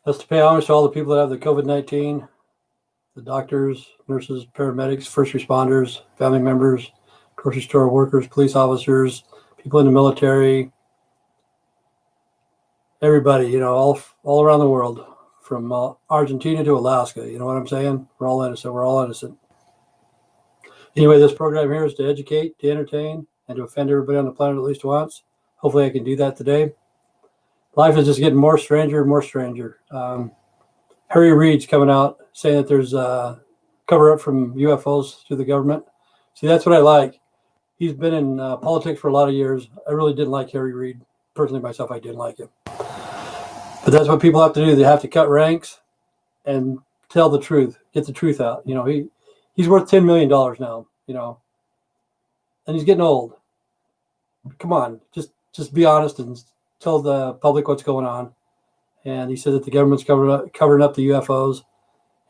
That's to pay homage to all the people that have the COVID-19, the doctors, nurses, paramedics, first responders, family members, grocery store workers, police officers, people in the military, everybody, all around the world, from Argentina to Alaska. You know what I'm saying? We're all innocent. We're all innocent. Anyway, this program here is to educate, to entertain, and to offend everybody on the planet at least once. Hopefully I can do that today. Life is just getting more stranger and more stranger. Harry Reid's coming out saying that there's a cover-up from UFOs through the government. See, that's what I like. He's been in politics for a lot of years. I really didn't like Harry Reid. Personally, myself, I didn't like him. But that's what people have to do. They have to cut ranks and tell the truth, get the truth out. He's worth $10 million now, and he's getting old. Come on, just be honest and tell the public what's going on. And he said that the government's covering up the UFOs.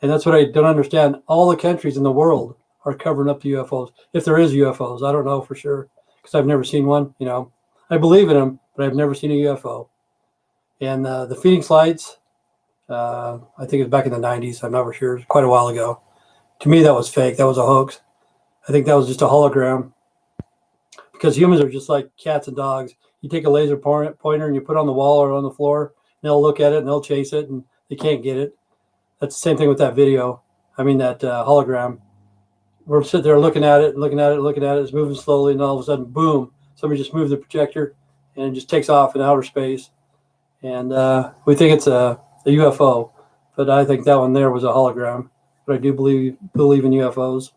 And that's what I don't understand. All the countries in the world are covering up the UFOs. If there is UFOs, I don't know for sure because I've never seen one. I believe in them, but I've never seen a UFO. And the Phoenix Lights, I think it was back in the 90s. I'm not sure. Quite a while ago. To me, that was fake. That was a hoax. I think that was just a hologram. Because humans are just like cats and dogs. You take a laser pointer and you put it on the wall or on the floor, and they'll look at it and they'll chase it, and they can't get it. That's the same thing with that video. That hologram. We're sitting there looking at it. It's moving slowly, and all of a sudden, boom, somebody just moved the projector, and it just takes off in outer space. And we think it's a UFO, but I think that one there was a hologram. But I do believe in UFOs.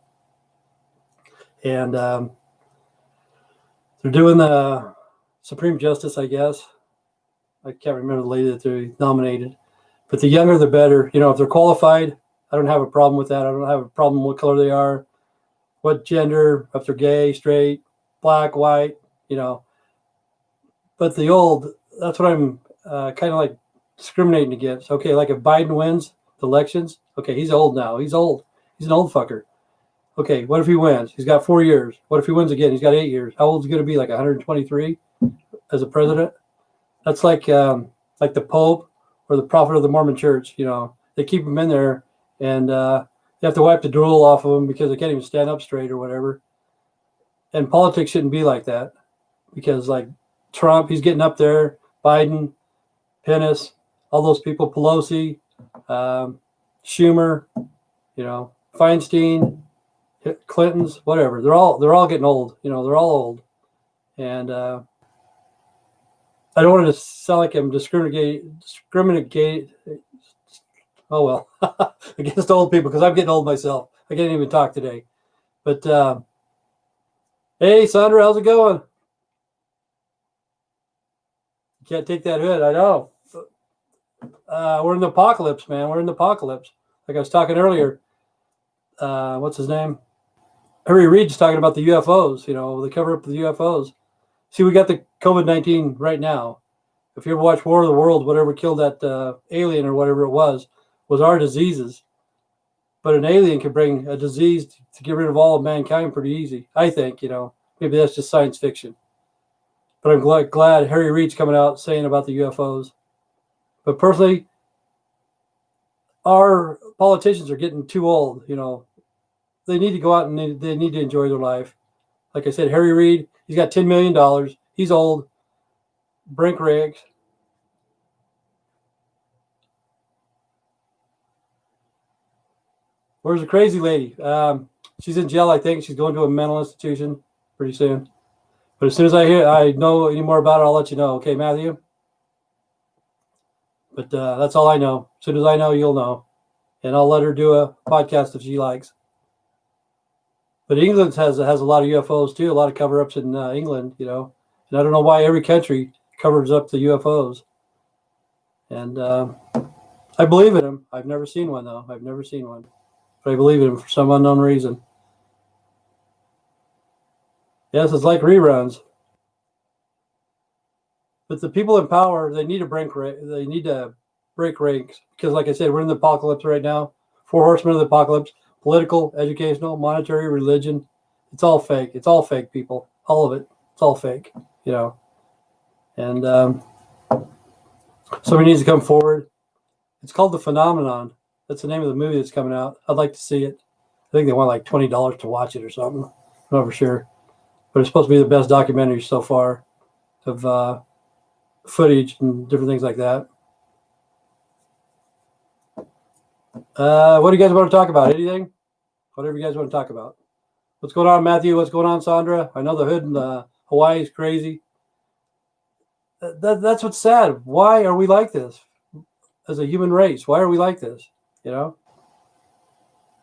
And they're doing the Supreme Justice, I guess. I can't remember the lady that they nominated. But the younger, the better. If they're qualified, I don't have a problem with that. I don't have a problem what color they are, what gender, if they're gay, straight, black, white, But the old, that's what I'm kind of like discriminating against. Okay, like if Biden wins the elections, okay, he's old now. He's old. He's an old fucker. Okay, what if he wins? He's got 4 years. What if he wins again? He's got 8 years. How old is he going to be? Like 123 as a president? That's like the Pope or the prophet of the Mormon Church. They keep him in there, and they have to wipe the drool off of him because they can't even stand up straight or whatever. And politics shouldn't be like that, because like Trump, he's getting up there. Biden, Pence, all those people, Pelosi, Schumer, Feinstein, Clintons, whatever. They're all getting old. They're all old, and I don't want to sound like I'm discriminate. Oh well, against old people, because I'm getting old myself. I can't even talk today. But hey, Sandra, how's it going? You can't take that hood. I know. We're in the apocalypse, man. We're in the apocalypse. Like I was talking earlier. What's his name? Harry Reid's talking about the UFOs. The cover up of the UFOs. See, we got the COVID-19 right now. If you ever watch War of the Worlds, whatever killed that alien or whatever it was our diseases. But an alien can bring a disease to get rid of all of mankind pretty easy. I think, maybe that's just science fiction. But I'm glad Harry Reid's coming out saying about the UFOs. But personally, our politicians are getting too old. They need to go out and they need to enjoy their life. Like I said, Harry Reid, he's got $10 million. He's old. Brink Riggs. Where's the crazy lady? She's in jail, I think. She's going to a mental institution pretty soon. But as soon as I know any more about it, I'll let you know. Okay, Matthew? But that's all I know. As soon as I know, you'll know. And I'll let her do a podcast if she likes. But England has a lot of UFOs too, a lot of cover-ups in England, And I don't know why every country covers up the UFOs. And I believe in them. I've never seen one, though. I've never seen one. But I believe in them for some unknown reason. Yes, it's like reruns. But the people in power, they need to break ranks. Because like I said, we're in the apocalypse right now. 4 horsemen of the apocalypse. Political, educational, monetary, religion. It's all fake. It's all fake, people. All of it. It's all fake, you know. And somebody needs to come forward. It's called The Phenomenon. That's the name of the movie that's coming out. I'd like to see it. I think they want like $20 to watch it or something. I'm not for sure. But it's supposed to be the best documentary so far of footage and different things like that. What do you guys want to talk about? Anything? Whatever you guys want to talk about. What's going on, Matthew? What's going on, Sandra? I know the hood in Hawaii is crazy. That's what's sad. Why are we like this as a human race? Why are we like this? You know?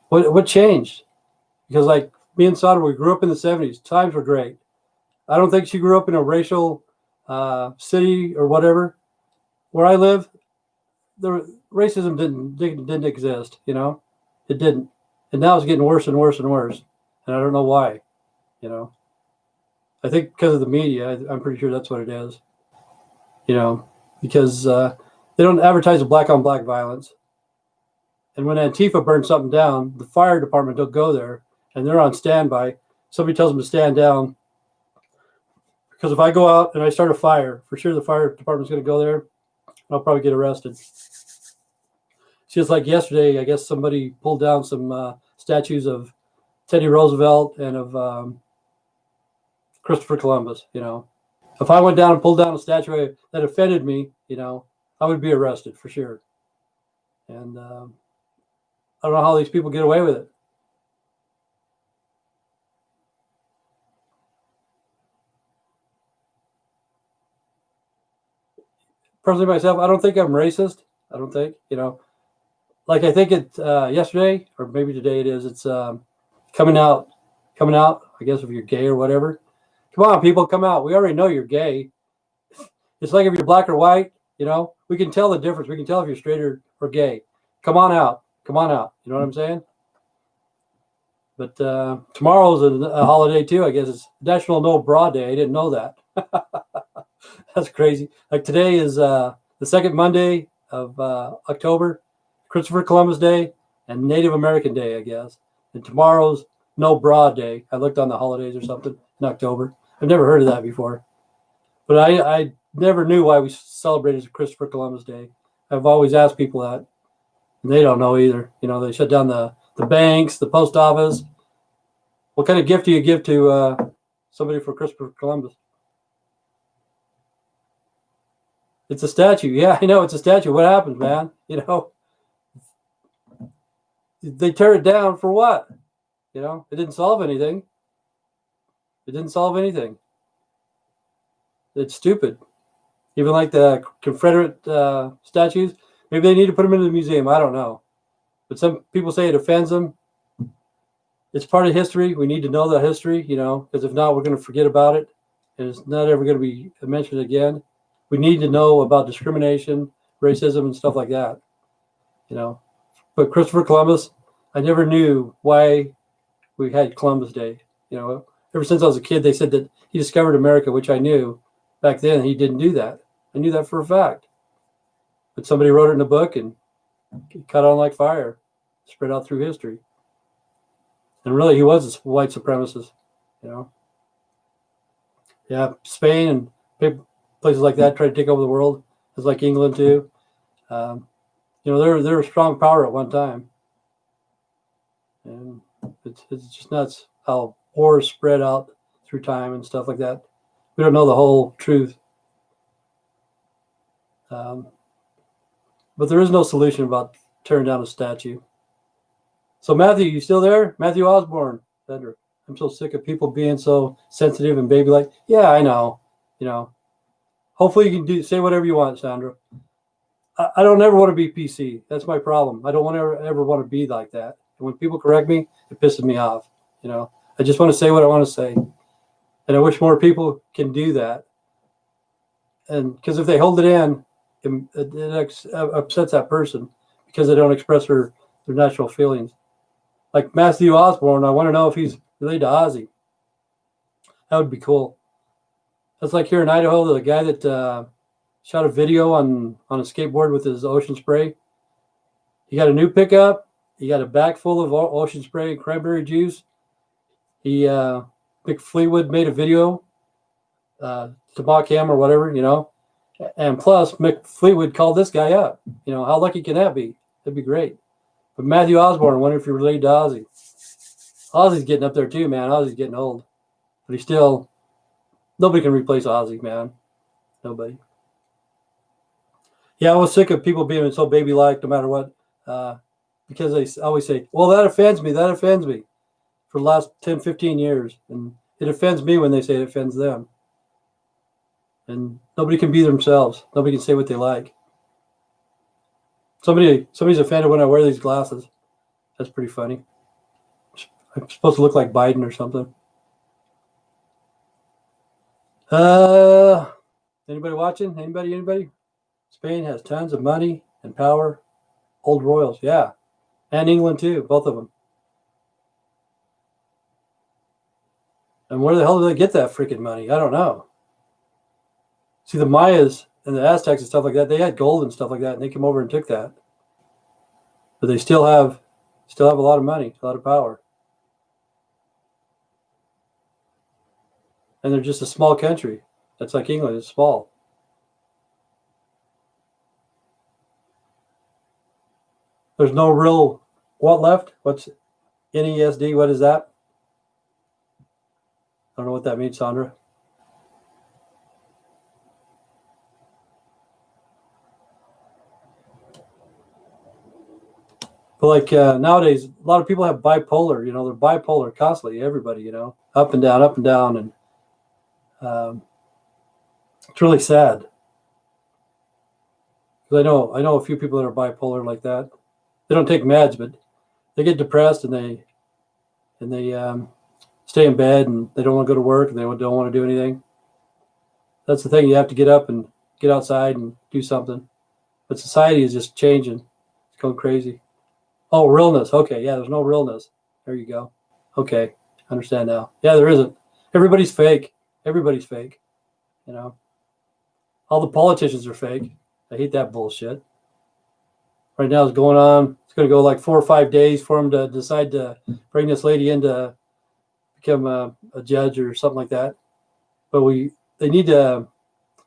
What changed? Because like me and Sandra, we grew up in the 70s. Times were great. I don't think she grew up in a racial city or whatever. Where I live, the racism didn't exist, you know? It didn't. And now it's getting worse and worse and worse. And I don't know why, you know? I think because of the media, I'm pretty sure that's what it is, you know? Because they don't advertise the black on black violence. And when Antifa burns something down, the fire department don't go there and they're on standby. Somebody tells them to stand down. Because if I go out and I start a fire, for sure the fire department's going to go there. I'll probably get arrested. It's just like yesterday, I guess somebody pulled down some statues of Teddy Roosevelt and of Christopher Columbus, you know. If I went down and pulled down a statue that offended me, you know, I would be arrested for sure. And I don't know how these people get away with it. Personally, myself, I don't think I'm racist. I don't think, you know, like I think it yesterday or maybe today it is. It's coming out. I guess if you're gay or whatever, come on, people, come out. We already know you're gay. It's like if you're black or white, you know, we can tell the difference. We can tell if you're straight or gay. Come on out. Come on out. You know what I'm saying? But tomorrow's a holiday too. I guess it's National No Bra Day. I didn't know that. That's crazy. Like today is the second Monday of October, Christopher Columbus Day, and Native American Day, I guess. And tomorrow's No Bra Day. I looked on the holidays or something in October. I've never heard of that before. But I never knew why we celebrated Christopher Columbus Day. I've always asked people that, and they don't know either. You know, they shut down the banks, the post office. What kind of gift do you give to somebody for Christopher Columbus? It's a statue. Yeah, I know it's a statue. What happens, man? You know, they tear it down for what? You know, it didn't solve anything. It didn't solve anything. It's stupid. Even like the Confederate statues, maybe they need to put them into the museum. I don't know. But some people say it offends them. It's part of history. We need to know the history, you know, because if not, we're going to forget about it. And it's not ever going to be mentioned again. We need to know about discrimination, racism, and stuff like that, you know. But Christopher Columbus, I never knew why we had Columbus Day. You know, ever since I was a kid, they said that he discovered America, which I knew. Back then, he didn't do that. I knew that for a fact. But somebody wrote it in a book and it caught on like fire, spread out through history. And really, he was a white supremacist, you know. Yeah, Spain and places like that try to take over the world. It's like England too. You know, they're a strong power at one time, and it's just nuts how wars spread out through time and stuff like that. We don't know the whole truth, but there is no solution about tearing down a statue. So Matthew, you still there? Matthew Osborne, Fender. I'm so sick of people being so sensitive and baby-like. Yeah, I know. You know. Hopefully you can say whatever you want, Sandra. I don't ever want to be PC. That's my problem. I don't want to ever want to be like that. And when people correct me, it pisses me off. You know, I just want to say what I want to say, and I wish more people can do that. And because if they hold it in, it upsets that person because they don't express their natural feelings. Like Matthew Osborne, I want to know if he's related to Ozzy. That would be cool. That's like here in Idaho, the guy that shot a video on a skateboard with his ocean spray. He got a new pickup. He got a bag full of ocean spray and cranberry juice. Mick Fleetwood made a video to mock him or whatever, you know. And plus, Mick Fleetwood called this guy up. You know, how lucky can that be? That'd be great. But Matthew Osborne, I wonder if you're related to Ozzy. Ozzy's getting up there too, man. Ozzy's getting old. But he's still, nobody can replace Ozzy, man. Nobody. Yeah, I was sick of people being so baby-like no matter what. Because they always say, well, that offends me. That offends me. For the last 10, 15 years. And it offends me when they say it offends them. And nobody can be themselves. Nobody can say what they like. Somebody's offended when I wear these glasses. That's pretty funny. I'm supposed to look like Biden or something. Anybody watching? Anybody? Spain has tons of money and power. Old royals, yeah. And England too, both of them. And where the hell do they get that freaking money? I don't know. See, the Mayas and the Aztecs and stuff like that, they had gold and stuff like that, and they came over and took that. But they still have a lot of money, a lot of power. And they're just a small country. That's like England, it's small. There's no real, what left? What's NESD? What is that? I don't know what that means, Sandra. But like nowadays, a lot of people have bipolar. You know, they're bipolar constantly. Everybody, you know, up and down, and it's really sad. Because I know a few people that are bipolar like that. They don't take meds, but they get depressed and they stay in bed and they don't want to go to work and they don't want to do anything. That's the thing. You have to get up and get outside and do something. But society is just changing. It's going crazy. Oh, realness. Okay, yeah, there's no realness. There you go. Okay, understand now. Yeah, there isn't. Everybody's fake. Everybody's fake. You know, all the politicians are fake. I hate that bullshit. Right now, it's going on. It's going to go like 4 or 5 days for them to decide to bring this lady in to become a judge or something like that. But they need to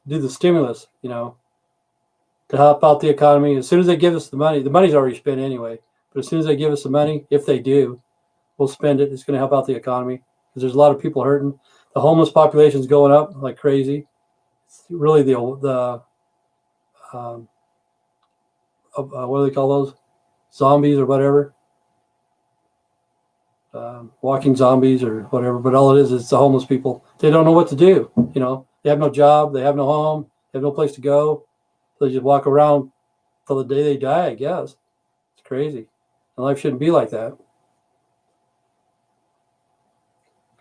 do the stimulus, you know, to help out the economy. As soon as they give us the money's already spent anyway. But as soon as they give us the money, if they do, we'll spend it. It's going to help out the economy because there's a lot of people hurting. The homeless population is going up like crazy. It's really the what do they call those? Zombies or whatever. Walking zombies or whatever. But all it is the homeless people. They don't know what to do. You know, they have no job. They have no home. They have no place to go. So they just walk around till the day they die, I guess. It's crazy. And life shouldn't be like that.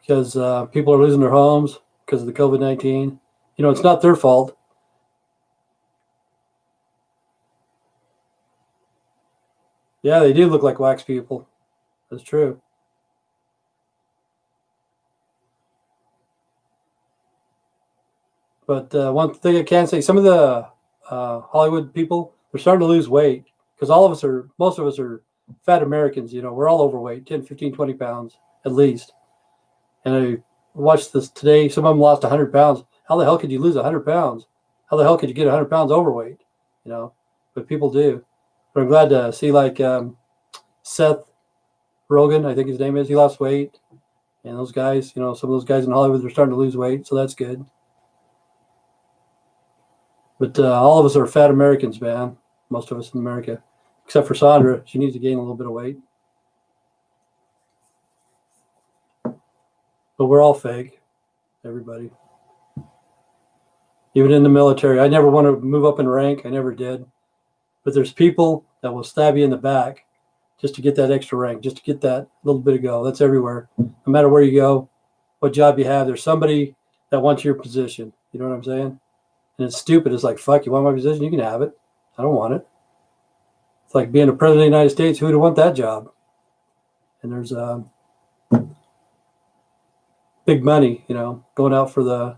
Because people are losing their homes because of the COVID-19. You know, it's not their fault. Yeah, they do look like wax people. That's true. But one thing I can say, some of the Hollywood people, they're starting to lose weight because most of us are fat Americans. You know, we're all overweight, 10, 15, 20 pounds at least. And I watched this today. Some of them lost 100 pounds. How the hell could you lose 100 pounds? How the hell could you get 100 pounds overweight? You know, but people do. But I'm glad to see like Seth Rogen, I think his name is. He lost weight. And those guys, you know, some of those guys in Hollywood are starting to lose weight. So that's good. But all of us are fat Americans, man. Most of us in America. Except for Sandra. She needs to gain a little bit of weight. But we're all fake. Everybody. Even in the military. I never want to move up in rank. I never did. But there's people that will stab you in the back just to get that extra rank, just to get that little bit of go. That's everywhere. No matter where you go, what job you have, there's somebody that wants your position. You know what I'm saying? And it's stupid. It's like, fuck, you want my position? You can have it. I don't want it. It's like being a president of the United States. Who would want that job? And there's big money, you know, going out for the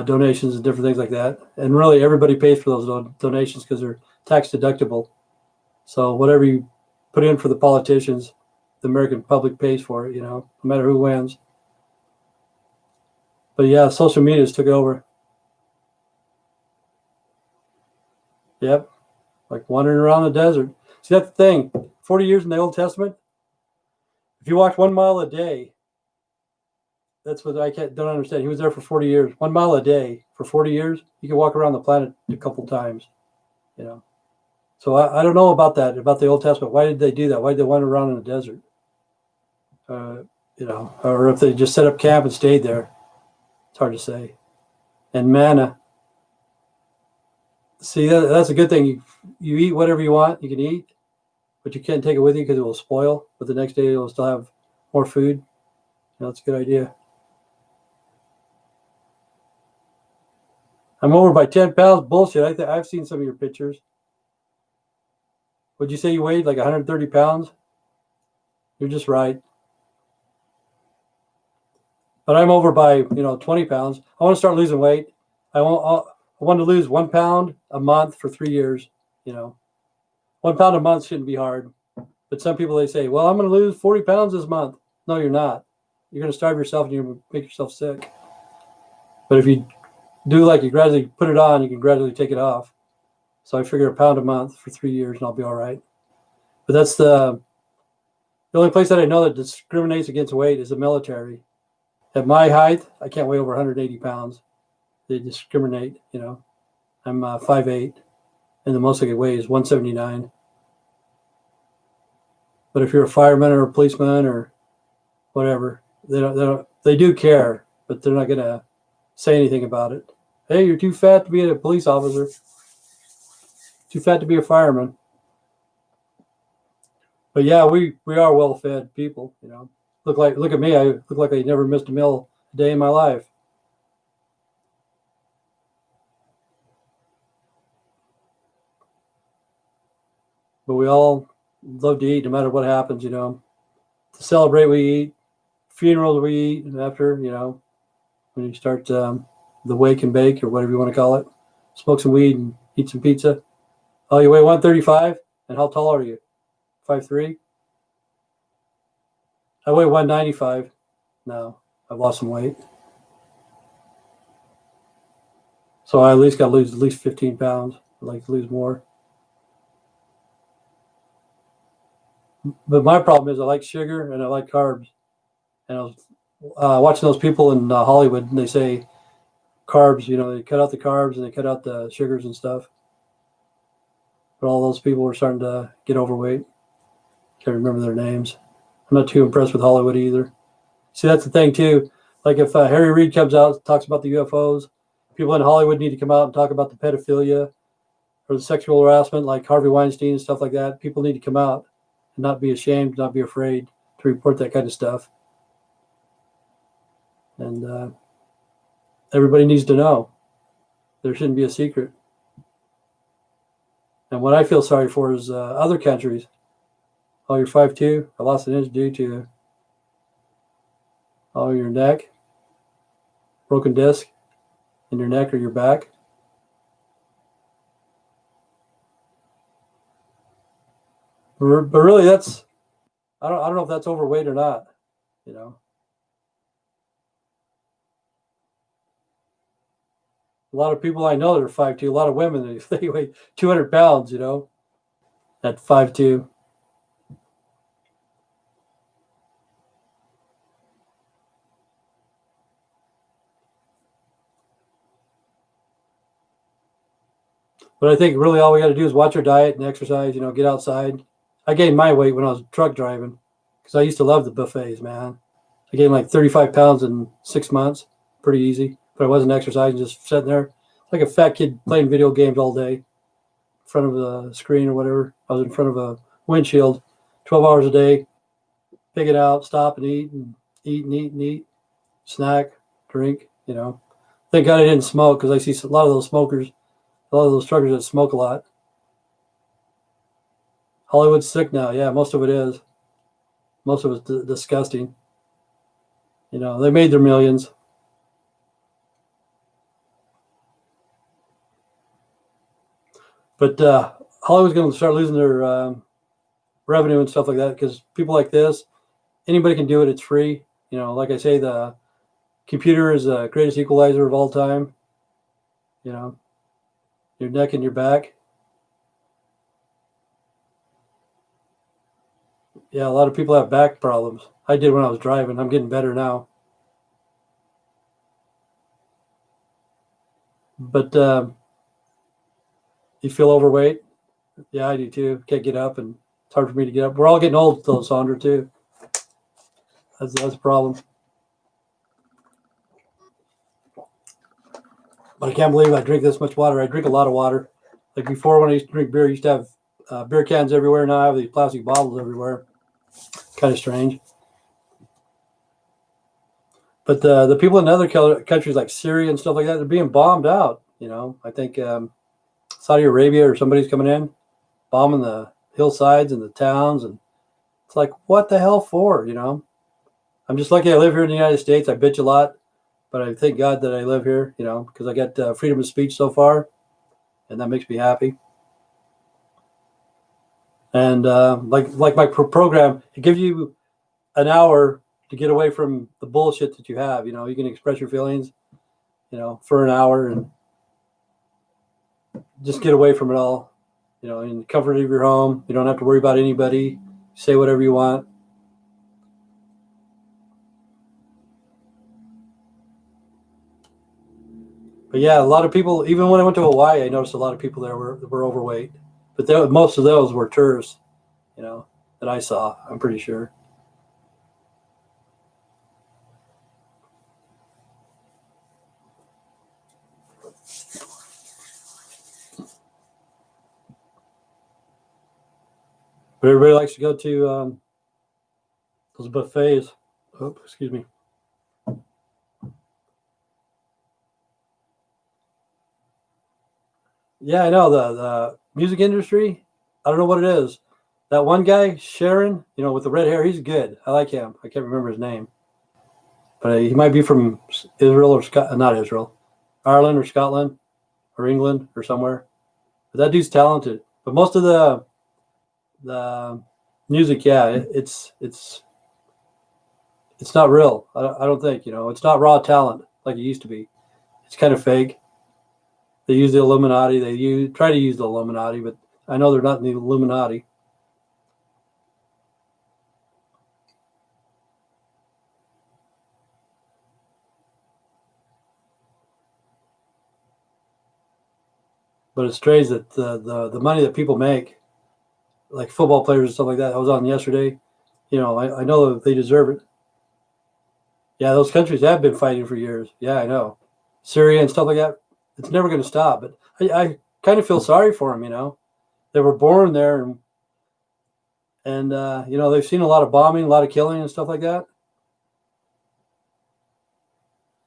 donations and different things like that. And really, everybody pays for those donations because they're tax deductible. So whatever you put in for the politicians, the American public pays for it, you know, no matter who wins. But yeah, social media just took over. Yep. Like wandering around the desert. See, that's the thing. 40 years in the Old Testament, if you walked 1 mile a day, that's what I don't understand. He was there for 40 years. 1 mile a day for 40 years, you can walk around the planet a couple times, you know. So I don't know about that, about the Old Testament. Why did they do that? Why did they wander around in the desert? You know, or if they just set up camp and stayed there. It's hard to say. And manna. See, that's a good thing. You eat whatever you want, you can eat, but you can't take it with you because it will spoil. But the next day you'll still have more food. You know, that's a good idea. I'm over by 10 pounds. Bullshit. I've seen some of your pictures. Would you say you weighed like 130 pounds? You're just right. But I'm over by 20 pounds. I want to start losing weight. I want to lose 1 pound a month for 3 years. 1 pound a month shouldn't be hard. But some people, they say, well, I'm going to lose 40 pounds this month. No, you're not. You're going to starve yourself and you're going to make yourself sick. But if you do like you gradually put it on, you can gradually take it off. So I figure 1 pound a month for 3 years and I'll be all right. But that's the only place that I know that discriminates against weight is the military. At my height, I can't weigh over 180 pounds. They discriminate, I'm 5'8", and the most I can weigh is 179. But if you're a fireman or a policeman or whatever, they do care, but they're not going to say anything about it. Hey, you're too fat to be a police officer. Too fat to be a fireman. But yeah, we are well-fed people, Look at me. I look like I never missed a meal a day in my life. But we all love to eat no matter what happens, To celebrate, we eat. Funerals, we eat. And after, when you start the wake and bake or whatever you want to call it, smoke some weed and eat some pizza. Oh, you weigh 135? And how tall are you? 5'3"? I weigh 195 now. I've lost some weight. So I at least got to lose at least 15 pounds. I'd like to lose more. But my problem is I like sugar and I like carbs. And I was watching those people in Hollywood, and they say carbs, they cut out the carbs and they cut out the sugars and stuff. But all those people were starting to get overweight. Can't remember their names. I'm not too impressed with Hollywood either. See, that's the thing too. Like if Harry Reid comes out and talks about the UFOs, people in Hollywood need to come out and talk about the pedophilia or the sexual harassment like Harvey Weinstein and stuff like that. People need to come out and not be ashamed, not be afraid to report that kind of stuff. And everybody needs to know. There shouldn't be a secret. And what I feel sorry for is other countries. Oh, you're 5'2". I lost an inch due to your neck, broken disc in your neck or your back. But really, that's I don't know if that's overweight or not. A lot of people I know that are 5'2", a lot of women, they weigh 200 pounds, at 5'2". But I think really all we got to do is watch our diet and exercise, get outside. I gained my weight when I was truck driving because I used to love the buffets, man. I gained like 35 pounds in 6 months, pretty easy. But I wasn't exercising, just sitting there like a fat kid playing video games all day in front of the screen or whatever. I was in front of a windshield 12 hours a day, pick it out, stop and eat and eat and eat and eat, snack, drink, Thank God I didn't smoke because I see a lot of those smokers, a lot of those truckers that smoke a lot. Hollywood's sick now. Yeah, most of it is. Most of it's disgusting. They made their millions. But Hollywood's going to start losing their revenue and stuff like that because people like this, anybody can do it. It's free. Like I say, the computer is the greatest equalizer of all time. You know, your neck and your back. Yeah, a lot of people have back problems. I did when I was driving. I'm getting better now. But you feel overweight? Yeah, I do too. Can't get up, and it's hard for me to get up. We're all getting old, though, Sandra, too. That's a problem. But I can't believe I drink this much water. I drink a lot of water. Like before, when I used to drink beer, I used to have beer cans everywhere. Now I have these plastic bottles everywhere. Kind of strange. But the people in other countries like Syria and stuff like that, they're being bombed out. You know, I think Saudi Arabia or somebody's coming in, bombing the hillsides and the towns, and it's like, what the hell for? You know, I'm just lucky I live here in the United States. I bitch a lot, but I thank God that I live here. You know, because I got freedom of speech so far, and that makes me happy. And like my program, it gives you an hour to get away from the bullshit that you have. You know, you can express your feelings, you know, for an hour and just get away from it all. You know, in the comfort of your home. You don't have to worry about anybody. Say whatever you want. But yeah, a lot of people, even when I went to Hawaii, I noticed a lot of people there were overweight. But most of those were tourists, you know, that I saw, I'm pretty sure. But everybody likes to go to those buffets. Oh, excuse me. Yeah, I know the music industry. I don't know what it is. That one guy, Sharon, you know, with the red hair, he's good. I like him. I can't remember his name, but he might be from Israel or not Israel, Ireland or Scotland or England or somewhere. But that dude's talented. But most of the music, yeah, it's not real. I don't think, you know, it's not raw talent like it used to be. It's kind of fake. They use the Illuminati. Try to use the Illuminati, but I know they're not in the Illuminati. But it's strange that the money that people make, like football players and stuff like that, I was on yesterday. You know, I know that they deserve it. Yeah, those countries have been fighting for years. Yeah, I know. Syria and stuff like that. It's never going to stop. But I kind of feel sorry for them. You know, they were born there, and you know, they've seen a lot of bombing, a lot of killing, and stuff like that.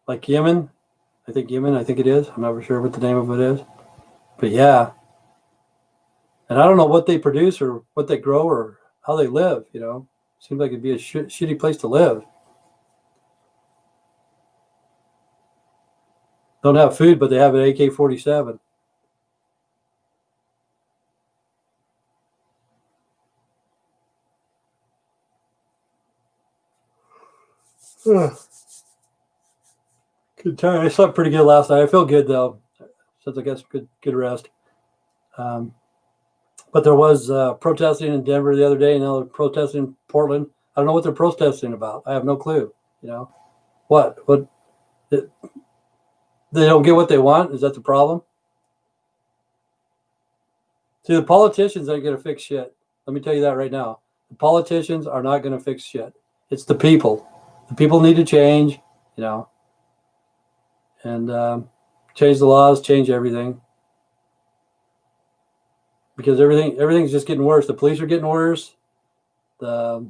Like Yemen, I think Yemen. I think it is. I'm not sure what the name of it is, but yeah. And I don't know what they produce or what they grow or how they live. You know, seems like it'd be a shitty place to live. Don't have food, but they have an AK-47. Good time. I slept pretty good last night. I feel good though, since I got some good rest. Um, but there was protesting in Denver the other day, and now they're protesting in Portland. I don't know what they're protesting about. I have no clue. You know what? They don't get what they want. Is that the problem? See, the politicians aren't going to fix shit. Let me tell you that right now. The politicians are not going to fix shit. It's the people. The people need to change. You know, and change the laws, change everything. Because everything's just getting worse. The police are getting worse. The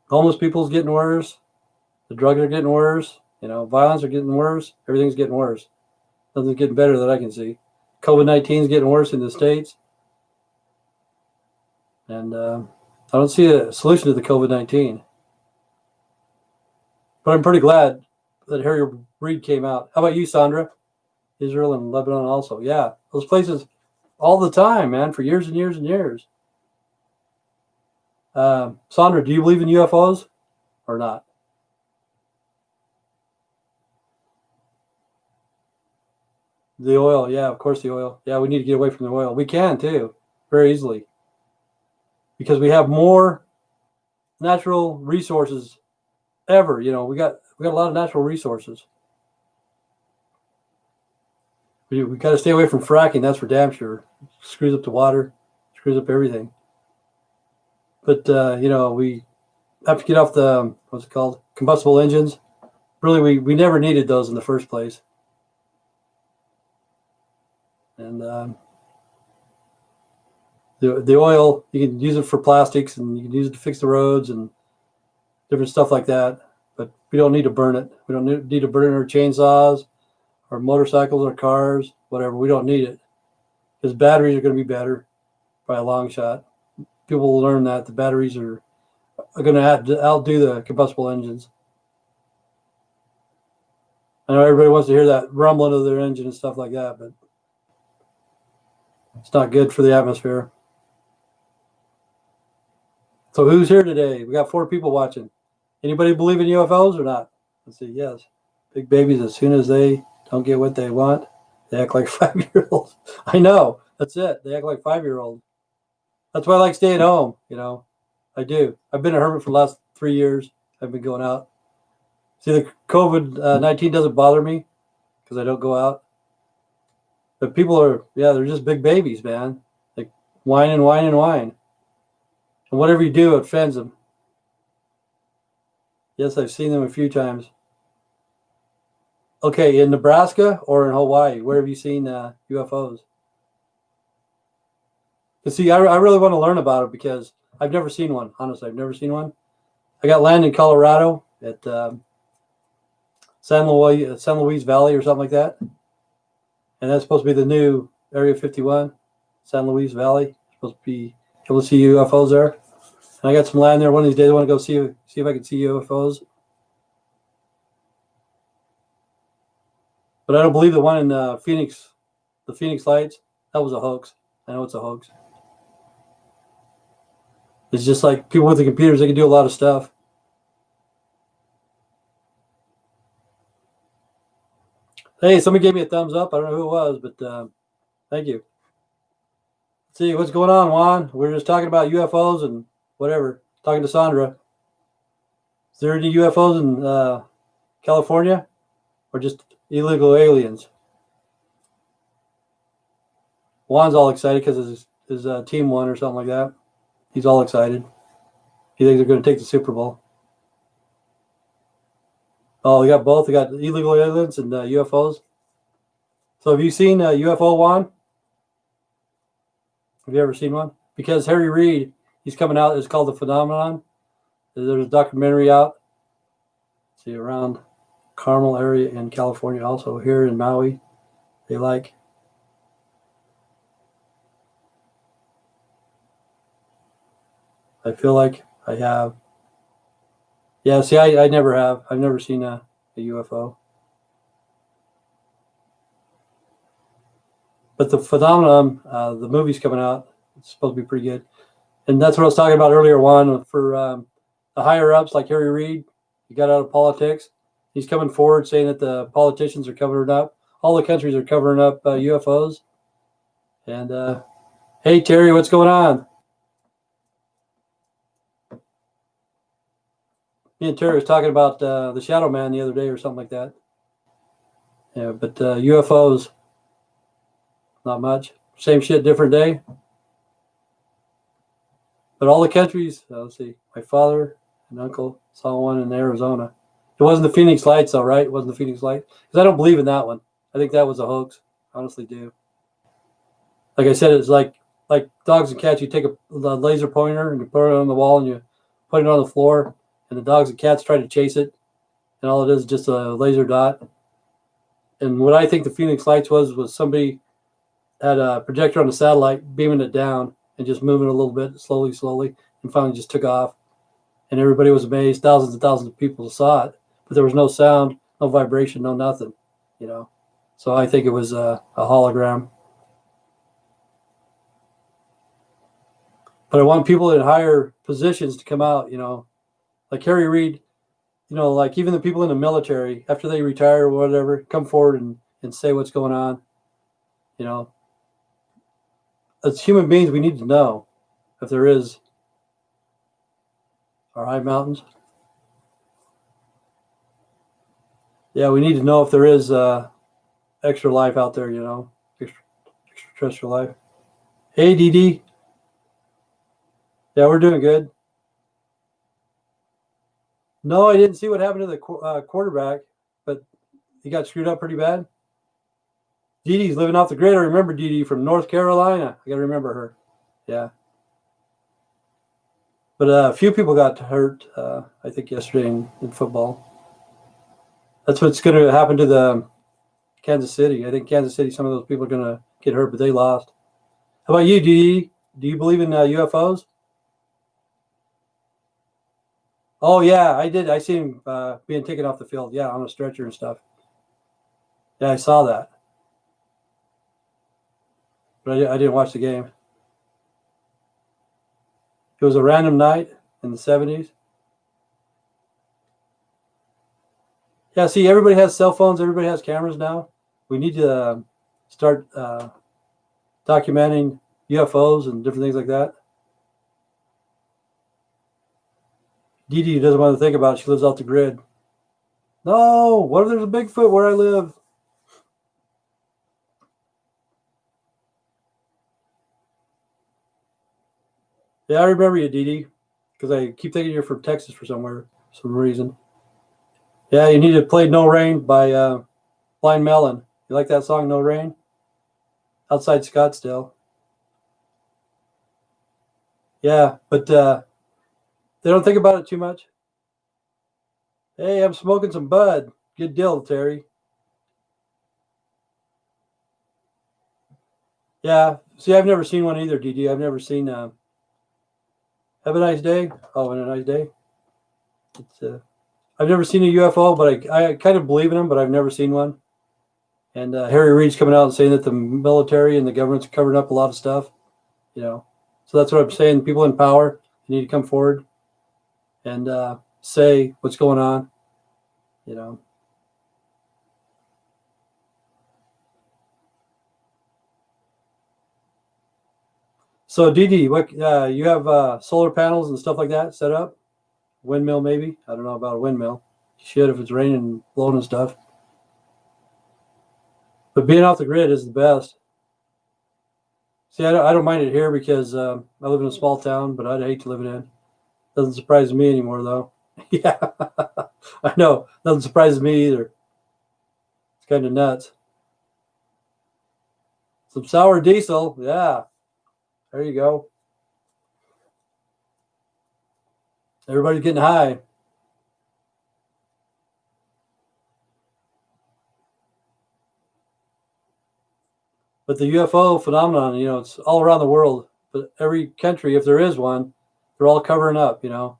homeless people's getting worse. The drugs are getting worse. You know, violence are getting worse. Everything's getting worse. Nothing's getting better that I can see. COVID-19 is getting worse in the States. And I don't see a solution to the COVID-19. But I'm pretty glad that Harry Reid came out. How about you, Sandra? Israel and Lebanon also. Yeah, those places all the time, man, for years and years and years. Sandra, do you believe in UFOs or not? The oil, yeah, of course the oil. Yeah, we need to get away from the oil. We can too, very easily, because we have more natural resources ever. We got a lot of natural resources. We got to stay away from fracking. That's for damn sure. It screws up the water, screws up everything. But we have to get off the what's it called, combustible engines. Really, we never needed those in the first place. And the oil, you can use it for plastics, and you can use it to fix the roads and different stuff like that. But we don't need to burn it. We don't need to burn our chainsaws, our motorcycles, our cars, whatever. We don't need it, because batteries are going to be better by a long shot. People will learn that the batteries are going to outdo the combustible engines. I know everybody wants to hear that rumbling of their engine and stuff like that, but it's not good for the atmosphere. So who's here today? We got 4 people watching. Anybody believe in UFOs or not? Let's see. Yes. Big babies, as soon as they don't get what they want, they act like 5-year-olds. I know. That's it. They act like 5-year-olds. That's why I like staying home. I do. I've been a hermit for the last 3 years. I've been going out. See, the COVID-19 doesn't bother me because I don't go out. But people are, they're just big babies, man. Like whine and whine and whine. And whatever you do, it offends them. Yes, I've seen them a few times. Okay, in Nebraska or in Hawaii, where have you seen UFOs? But see, I really want to learn about it because I've never seen one. Honestly, I've never seen one. I got land in Colorado at San Luis Valley or something like that. And that's supposed to be the new Area 51, San Luis Valley. Supposed to be able to see UFOs there. And I got some land there. One of these days, I want to go see if I can see UFOs. But I don't believe the one in Phoenix, the Phoenix Lights, that was a hoax. I know it's a hoax. It's just like people with the computers, they can do a lot of stuff. Hey, somebody gave me a thumbs up. I don't know who it was, but thank you. Let's see, what's going on, Juan? We're just talking about UFOs and whatever. Talking to Sandra. Is there any UFOs in California or just illegal aliens? Juan's all excited because his team won or something like that. He's all excited. He thinks they're going to take the Super Bowl. Oh, they got both. They got illegal aliens and UFOs. So have you seen a UFO, Juan? Have you ever seen one? Because Harry Reid, he's coming out. It's called The Phenomenon. There's a documentary out. Let's see, around Carmel area in California, also here in Maui. They like. I feel like I have. Yeah, see, I never have. I've never seen a UFO. But The Phenomenon, the movie's coming out. It's supposed to be pretty good. And that's what I was talking about earlier, Juan, for the higher-ups like Harry Reid. He got out of politics. He's coming forward saying that the politicians are covering up. All the countries are covering up UFOs. And, hey, Terry, what's going on? Me and Terry was talking about the Shadow Man the other day or something like that. Yeah, but UFOs, not much. Same shit, different day. But all the countries, let's see, my father and uncle saw one in Arizona. It wasn't the Phoenix Lights, though, right? It wasn't the Phoenix Lights. Because I don't believe in that one. I think that was a hoax. I honestly do. Like I said, it's like dogs and cats. You take a laser pointer and you put it on the wall and you put it on the floor, and the dogs and cats try to chase it, and all it is just a laser dot. And what I think the Phoenix Lights was somebody had a projector on a satellite beaming it down and just moving a little bit slowly, and finally just took off. And everybody was amazed. Thousands and thousands of people saw it, but there was no sound, no vibration, no nothing, So I think it was a hologram. But I want people in higher positions to come out, like Harry Reid, like even the people in the military, after they retire or whatever, come forward and say what's going on. You know, as human beings, we need to know if there is our high mountains. Yeah, we need to know if there is extra life out there, you know, extraterrestrial life. Hey, Dee Dee. Yeah, we're doing good. No, I didn't see what happened to the quarterback, but he got screwed up pretty bad. Dee Dee's living off the grid. I remember Dee Dee from North Carolina. I got to remember her. Yeah. But a few people got hurt, I think, yesterday in football. That's what's going to happen to the Kansas City. I think Kansas City, some of those people are going to get hurt, but they lost. How about you, Dee Dee? Do you believe in UFOs? Oh, yeah, I did. I seen him being taken off the field. Yeah, on a stretcher and stuff. Yeah, I saw that. But I didn't watch the game. It was a random night in the 70s. Yeah, see, everybody has cell phones. Everybody has cameras now. We need to start documenting UFOs and different things like that. Dee Dee doesn't want to think about it. She lives off the grid. No, what if there's a Bigfoot where I live? Yeah, I remember you, Dee Dee, because I keep thinking you're from Texas for some reason. Yeah, you need to play No Rain by Blind Melon. You like that song, No Rain? Outside Scottsdale. Yeah, but they don't think about it too much. Hey, I'm smoking some bud. Good deal, Terry. Yeah, see, I've never seen one either, Dee Dee. I've never seen Have a Nice Day. Oh, and a nice day. It's, I've never seen a UFO, but I kind of believe in them, but I've never seen one. And Harry Reid's coming out and saying that the military and the government's covering up a lot of stuff, you know. So that's what I'm saying. People in power need to come forward and say what's going on, you know. So, Dee Dee, what you have solar panels and stuff like that set up? Windmill, maybe? I don't know about a windmill. You should if it's raining and blowing and stuff. But being off the grid is the best. See, I don't mind it here because I live in a small town, but I'd hate to live it in. Doesn't surprise me anymore, though. Yeah, I know. Doesn't surprise me either. It's kind of nuts. Some sour diesel. Yeah, there you go. Everybody's getting high. But the UFO phenomenon, you know, it's all around the world. But every country, if there is one, they're all covering up, you know,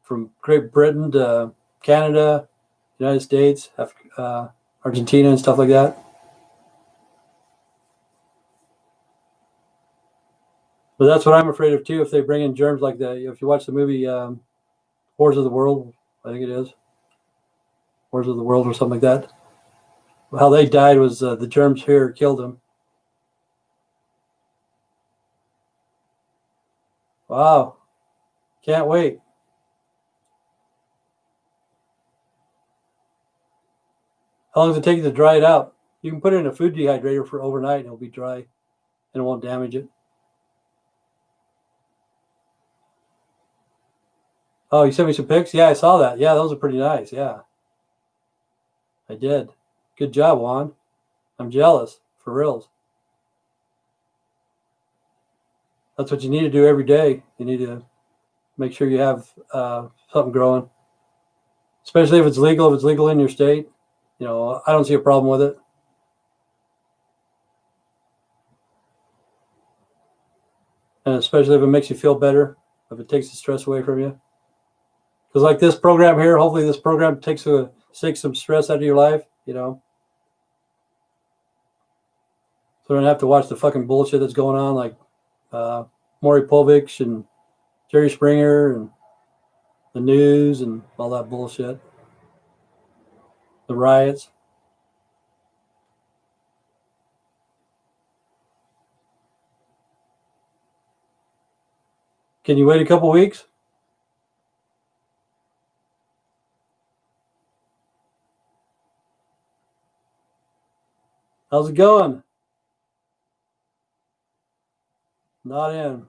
from Great Britain to Canada, United States, Argentina, and stuff like that. But that's what I'm afraid of too. If they bring in germs like that, if you watch the movie Wars of the World, I think it is Wars of the World or something like that. How they died was the germs here killed them. Wow, can't wait. How long does it take to dry it out? You can put it in a food dehydrator for overnight and it'll be dry and it won't damage it. Oh, you sent me some pics? Yeah, I saw that. Yeah, those are pretty nice. Yeah, I did. Good job, Juan. I'm jealous, for reals. That's what you need to do every day. You need to make sure you have something growing, especially if it's legal. If it's legal in your state, you know, I don't see a problem with it. And especially if it makes you feel better, if it takes the stress away from you. Because like this program here, hopefully this program takes some stress out of your life, you know. So I don't have to watch the fucking bullshit that's going on, like Maury Povich and Jerry Springer and the news and all that bullshit. The riots. Can you wait a couple weeks? How's it going? Not in.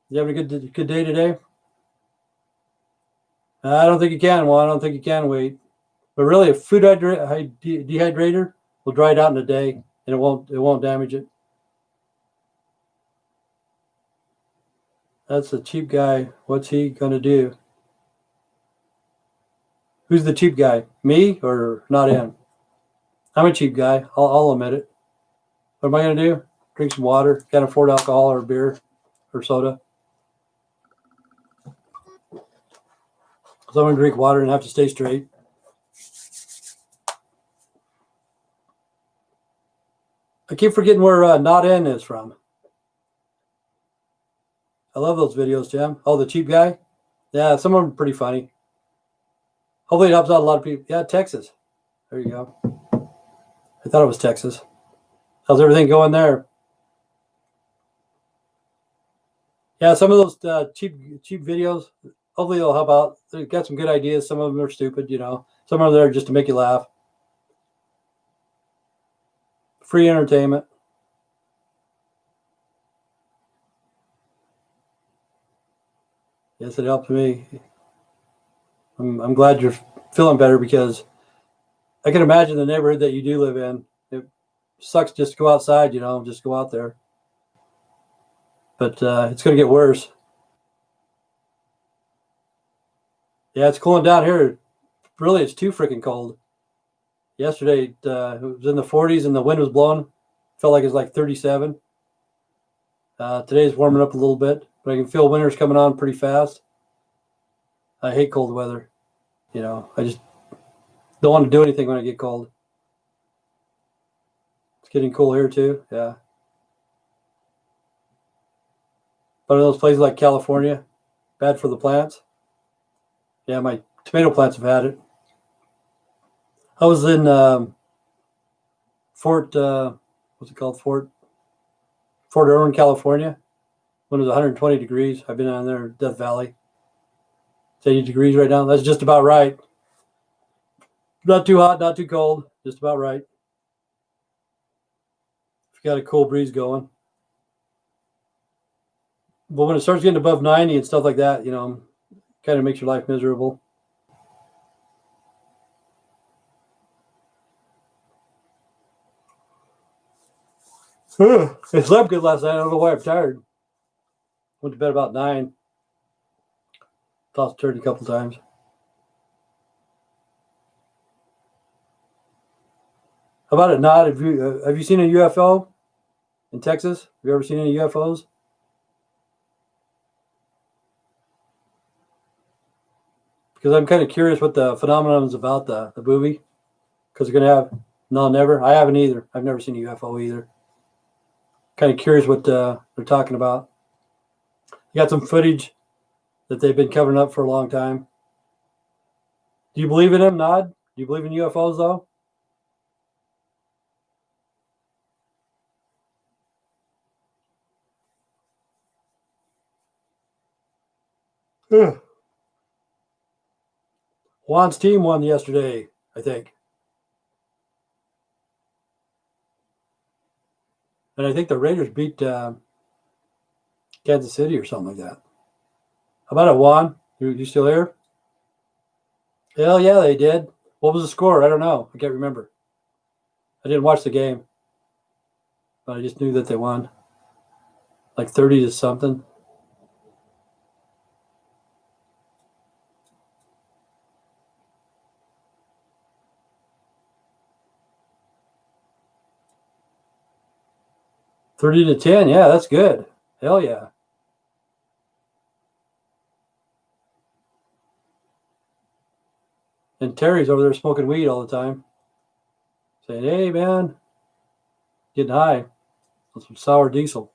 You having a good day today? I don't think you can. Well, I don't think you can wait. But really, a food dehydrator will dry it out in a day, and it won't damage it. That's a cheap guy. What's he gonna do? Who's the cheap guy? Me or not in? I'm a cheap guy. I'll admit it. What am I gonna do? Drink some water. Can't afford alcohol or beer or soda. So I'm gonna drink water and have to stay straight. I keep forgetting where Not In is from. I love those videos, Jim. Oh, the cheap guy? Yeah, some of them are pretty funny. Hopefully it helps out a lot of people. Yeah, Texas. There you go. I thought it was Texas. How's everything going there? Yeah, some of those cheap videos, hopefully they'll help out. They've got some good ideas. Some of them are stupid, you know. Some are there just to make you laugh. Free entertainment. Yes, it helped me. I'm glad you're feeling better, because I can imagine the neighborhood that you do live in. It sucks just to go outside, you know, just go out there. But it's going to get worse. Yeah, it's cooling down here. Really, it's too freaking cold. Yesterday, it was in the 40s and the wind was blowing. Felt like it was like 37. Today's warming up a little bit, but I can feel winter's coming on pretty fast. I hate cold weather. You know, I just don't want to do anything when I get cold. It's getting cool here too. Yeah. But in those places like California, bad for the plants. Yeah, my tomato plants have had it. I was in what's it called? Fort Irwin, California, when it was 120 degrees. I've been down there in Death Valley. It's 80 degrees right now. That's just about right. Not too hot, not too cold. Just about right. If you got a cool breeze going. But when it starts getting above 90 and stuff like that, you know, kind of makes your life miserable. I slept good last night. I don't know why I'm tired. Went to bed about 9. Tossed turd a couple times. How about it not? Have you seen a UFO in Texas? Have you ever seen any UFOs? Because I'm kind of curious what the phenomenon is about, the movie. Because they're going to have... No, never. I haven't either. I've never seen a UFO either. Kind of curious what they're talking about. You got some footage that they've been covering up for a long time. Do you believe in them, Nod? Do you believe in UFOs, though? Juan's team won yesterday, I think. And I think the Raiders beat Kansas City or something like that. How about it, Juan? You still here? Hell yeah, they did. What was the score? I don't know. I can't remember. I didn't watch the game, but I just knew that they won. Like 30 to something. $30-10. Yeah, that's good. Hell yeah. And Terry's over there smoking weed all the time. Saying, hey, man, getting high on some sour diesel.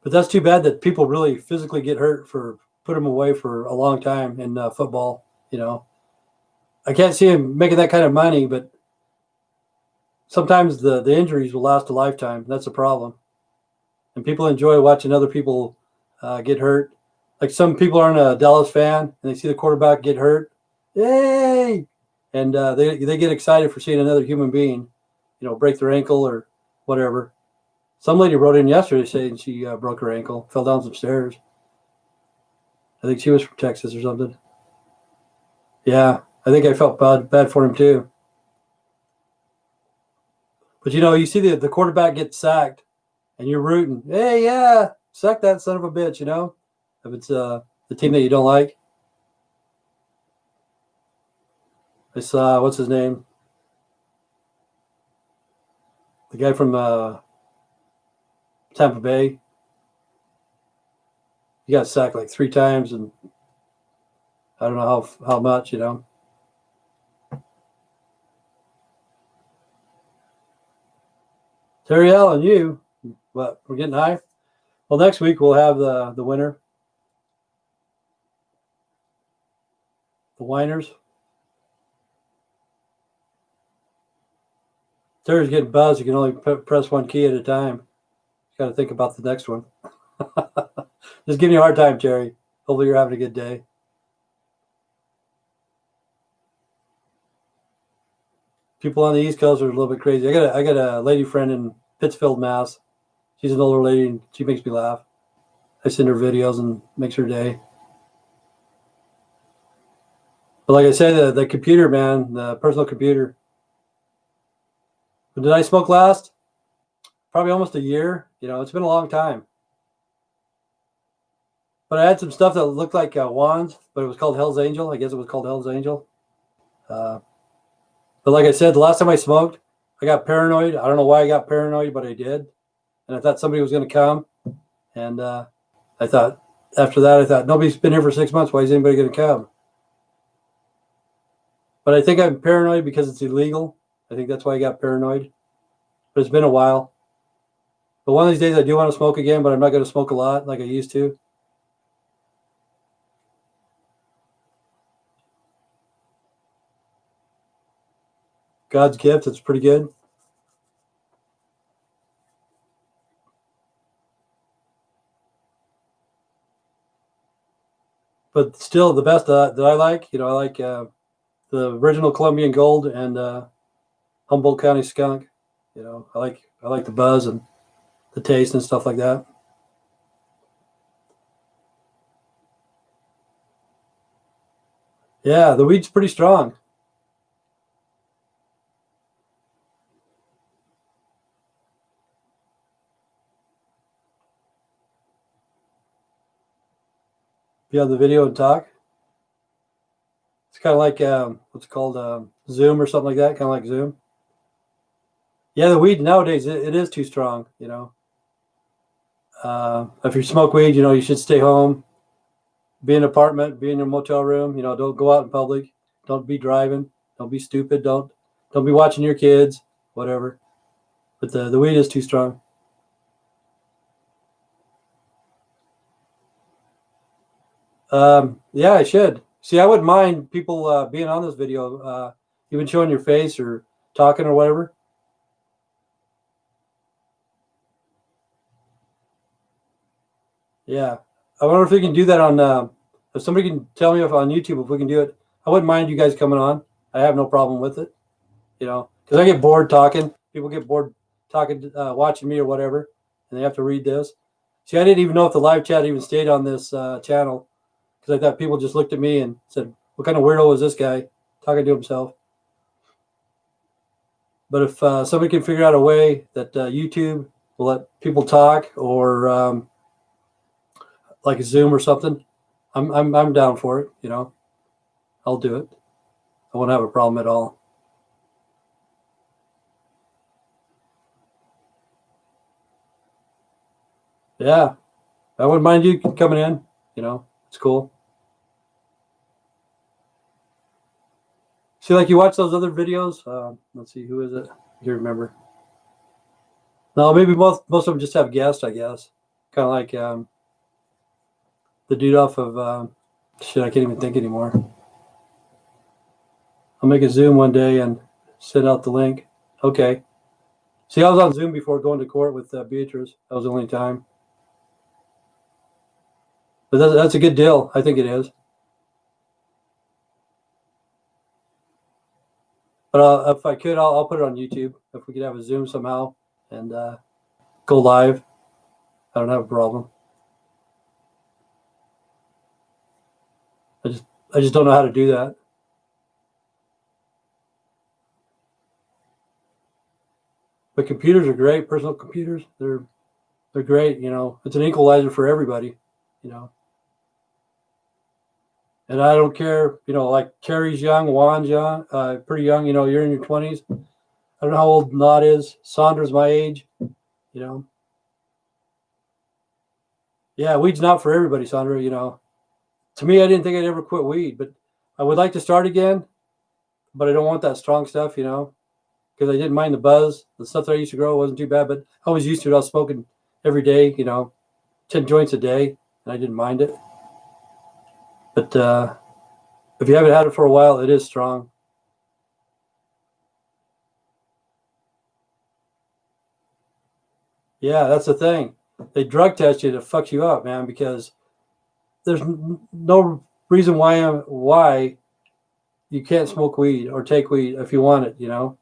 But that's too bad that people really physically get hurt for put them away for a long time in football. You know, I can't see him making that kind of money, but sometimes the injuries will last a lifetime. That's a problem. And people enjoy watching other people get hurt. Like some people aren't a Dallas fan and they see the quarterback get hurt. Yay! And they get excited for seeing another human being, break their ankle or whatever. Some lady wrote in yesterday saying she broke her ankle, fell down some stairs. I think she was from Texas or something. Yeah, I think I felt bad for him too. But you see the quarterback get sacked, and you're rooting. Hey, yeah, sack that son of a bitch. If it's the team that you don't like. I saw what's his name, the guy from Tampa Bay. He got sacked like 3 times, and I don't know how much. Terry Allen, you. What? We're getting high. Well, next week we'll have the winner, the whiners. Terry's getting buzzed. You can only press one key at a time. You got to think about the next one. Just giving you a hard time, Terry. Hopefully you're having a good day. People on the East Coast are a little bit crazy. I got a lady friend in Pittsfield, Mass. She's an older lady, and she makes me laugh. I send her videos and makes her day. But like I said, the computer, man, the personal computer. When did I smoke last? Probably almost a year. It's been a long time. But I had some stuff that looked like wands, but it was called Hell's Angel. I guess it was called Hell's Angel. But like I said, the last time I smoked, I got paranoid. I don't know why I got paranoid, but I did. And I thought somebody was going to come. And after that, I thought, nobody's been here for 6 months. Why is anybody going to come? But I think I'm paranoid because it's illegal. I think that's why I got paranoid. But it's been a while. But one of these days I do want to smoke again, but I'm not going to smoke a lot like I used to. God's gift, it's pretty good. But still, the best that I like, I like the original Colombian Gold and Humboldt County Skunk. I like the buzz and the taste and stuff like that. Yeah, the weed's pretty strong. Be on the video and talk. It's kind of like what's called Zoom or something like that. Kind of like Zoom. Yeah, the weed nowadays it is too strong. If you smoke weed, you should stay home, be in an apartment, be in a motel room. Don't go out in public. Don't be driving. Don't be stupid. Don't be watching your kids. Whatever. But the weed is too strong. Yeah, I should. See, I wouldn't mind people being on this video, even showing your face or talking or whatever. Yeah, I wonder if we can do that on. If somebody can tell me if on YouTube if we can do it, I wouldn't mind you guys coming on. I have no problem with it. Because I get bored talking. People get bored talking, watching me or whatever, and they have to read this. See, I didn't even know if the live chat even stayed on this channel because I thought people just looked at me and said, "What kind of weirdo is this guy talking to himself?" But if somebody can figure out a way that YouTube will let people talk or like a Zoom or something, I'm down for it. I'll do it. I won't have a problem at all. Yeah, I wouldn't mind you coming in. It's cool. See, like you watch those other videos. Let's see, who is it? I can't remember. No, maybe most of them just have guests, I guess. Kind of like the dude off of shit. I can't even think anymore. I'll make a Zoom one day and send out the link. Okay. See, I was on Zoom before going to court with Beatrice. That was the only time. But that's a good deal. I think it is. But if I could, I'll put it on YouTube. If we could have a Zoom somehow and go live, I don't have a problem. I just don't know how to do that. But computers are great. Personal computers, they're great. You know, it's an equalizer for everybody. You know, and I don't care. You know, like Carrie's young, Juan's young, pretty young. You know, you're in your 20s. I don't know how old Nod is. Sandra's my age. You know, yeah, weed's not for everybody, Sandra. You know, to me, I didn't think I'd ever quit weed, but I would like to start again. But I don't want that strong stuff. You know, because I didn't mind the buzz. The stuff that I used to grow wasn't too bad, but I was used to it. I was smoking every day. You know, 10 joints a day, and I didn't mind it. But if you haven't had it for a while, it is strong. Yeah, that's the thing. They drug test you to fuck you up, man, because there's no reason why you can't smoke weed or take weed if you want it, you know.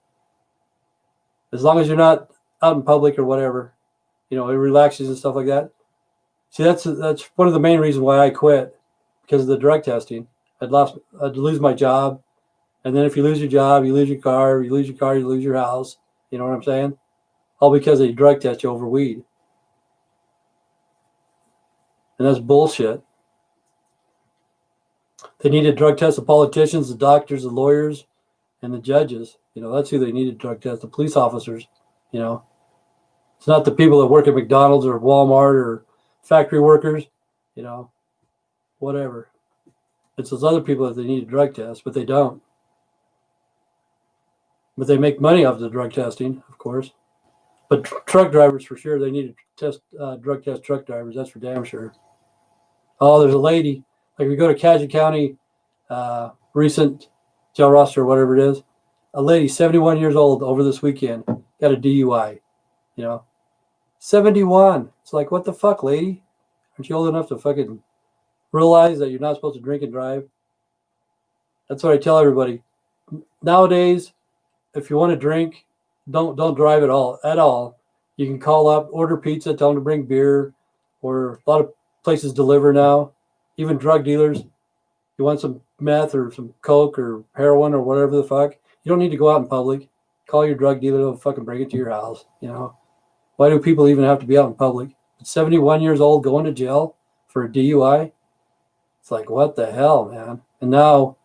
As long as you're not out in public or whatever, you know, it relaxes and stuff like that. See, that's one of the main reasons why I quit, because of the drug testing. I'd lose my job, and then if you lose your job, you lose your car, you lose your car, you lose your house. You know what I'm saying? All because they drug test you over weed. And that's bullshit. They need to drug test the politicians, the doctors, the lawyers, and the judges. You know, that's who they need to drug test, the police officers. You know, it's not the people that work at McDonald's or Walmart or factory workers, you know, whatever. It's those other people that they need to drug test, but they don't. But they make money off the drug testing, of course. But truck drivers, for sure, they need to drug test truck drivers. That's for damn sure. Oh, there's a lady. Like we go to Cadgett County, recent jail roster or whatever it is. A lady, 71 years old, over this weekend, got a DUI. You know, 71. It's like, what the fuck, lady? Aren't you old enough to fucking realize that you're not supposed to drink and drive? That's what I tell everybody. Nowadays, if you want to drink, don't drive at all. At all. You can call up, order pizza, tell them to bring beer, or a lot of places deliver now. Even drug dealers. You want some meth or some coke or heroin or whatever the fuck, you don't need to go out in public. Call your drug dealer, they'll fucking bring it to your house. You know, why do people even have to be out in public? 71 years old going to jail for a DUI. It's like, what the hell, man? And now,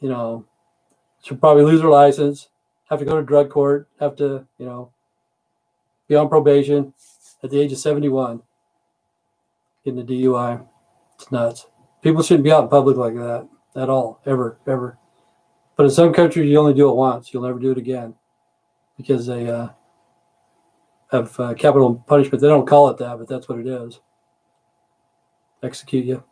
you know, she'll probably lose her license, have to go to drug court, have to, you know, be on probation at the age of 71, getting a DUI. It's nuts. People shouldn't be out in public like that at all, ever, ever. But in some countries, you only do it once. You'll never do it again because they have capital punishment. They don't call it that, but that's what it is. Execute you.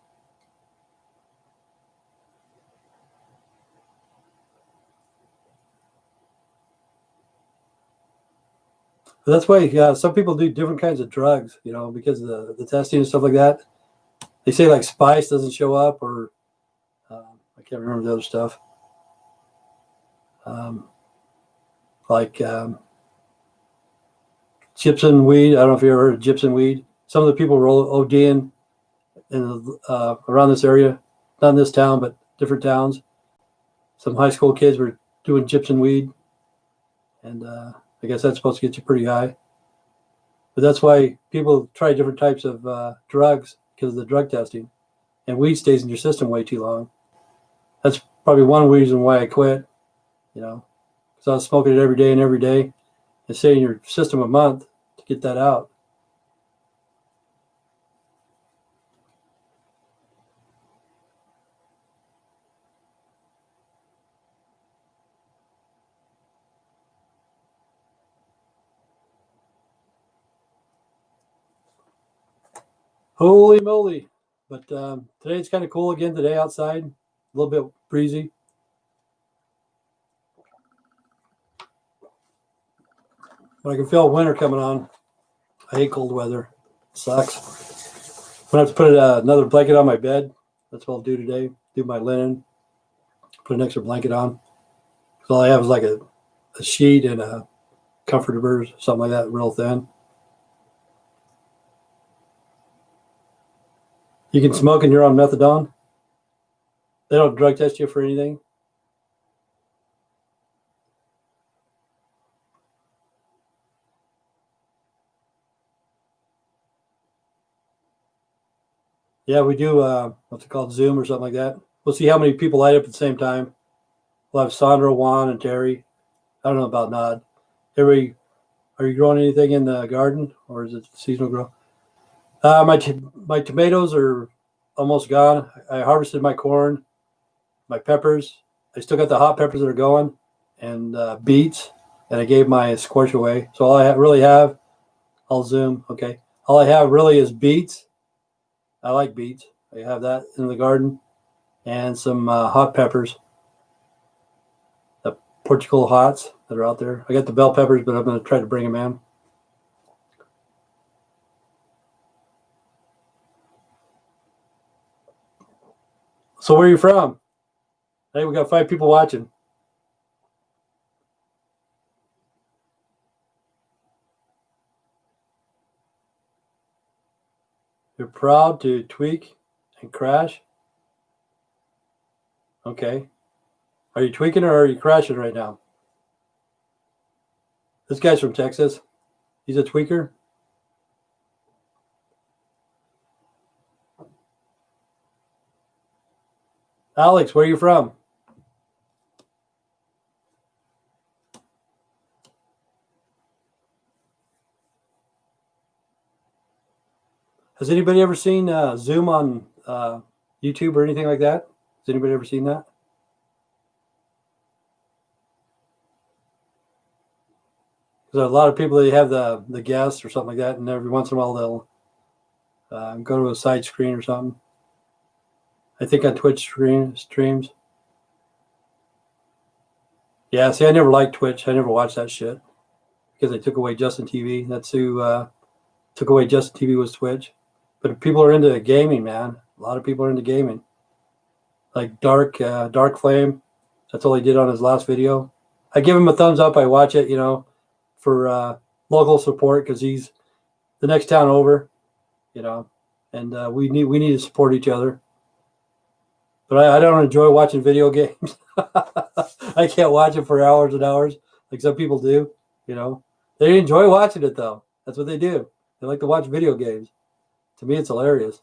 But that's why some people do different kinds of drugs, you know, because of the testing and stuff like that. They say like spice doesn't show up, or I can't remember the other stuff. Like gypsum weed. I don't know if you ever heard of gypsum weed. Some of the people roll ODing in around this area, not in this town, but different towns. Some high school kids were doing gypsum weed, and I guess that's supposed to get you pretty high. But that's why people try different types of drugs, because of the drug testing, and weed stays in your system way too long. That's probably one reason why I quit, you know, because I was smoking it every day and every day. It stayed in your system a month to get that out. Holy moly. But today it's kind of cool again today outside, a little bit breezy. But I can feel winter coming on. I hate cold weather. It sucks. I'm going to have to put another blanket on my bed. That's what I'll do today. Do my linen. Put an extra blanket on. So all I have is like a sheet and a comforter, something like that, real thin. You can smoke and you're on methadone. They don't drug test you for anything. Yeah, we do what's it called, Zoom or something like that. We'll see how many people light up at the same time. We'll have Sandra, Juan, and Terry. I don't know about Nod. Everybody, are you growing anything in the garden, or is it seasonal grow? My tomatoes are almost gone. I harvested my corn, my peppers. I still got the hot peppers that are going, and beets, and I gave my squash away. So all I really have, I'll zoom. Okay, all I have really is beets. I like beets. I have that in the garden, and some hot peppers, the Portugal hots that are out there. I got the bell peppers, but I'm going to try to bring them in. So where are you from? Hey, we got 5 people watching. You're proud to tweak and crash? Okay. Are you tweaking or are you crashing right now? This guy's from Texas. He's a tweaker. Alex, where are you from? Has anybody ever seen Zoom on YouTube or anything like that? Has anybody ever seen that? Because a lot of people, they have the guests or something like that, and every once in a while they'll go to a side screen or something. I think on Twitch streams. Yeah, see, I never liked Twitch. I never watched that shit because they took away Justin TV. That's who took away Justin TV was Twitch. But if people are into gaming, man, a lot of people are into gaming. Like Dark Flame, that's all he did on his last video. I give him a thumbs up. I watch it, for local support because he's the next town over, and we need to support each other. But I don't enjoy watching video games. I can't watch it for hours and hours like some people do. They enjoy watching it though. That's what they do. They like to watch video games. To me, it's hilarious.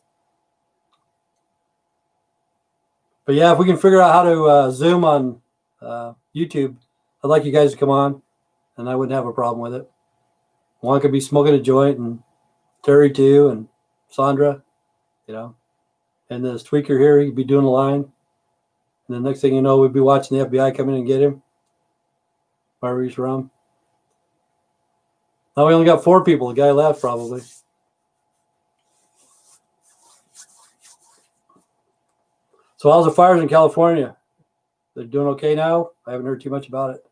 But yeah, if we can figure out how to Zoom on YouTube, I'd like you guys to come on, and I wouldn't have a problem with it. Juan could be smoking a joint, and Terry too, and Sandra, and this tweaker here, he could be doing a line. And the next thing you know, we'd be watching the FBI come in and get him. Wherever he's from. Now we only got 4 people. The guy left probably. So how's the fires in California? They're doing okay now? I haven't heard too much about it.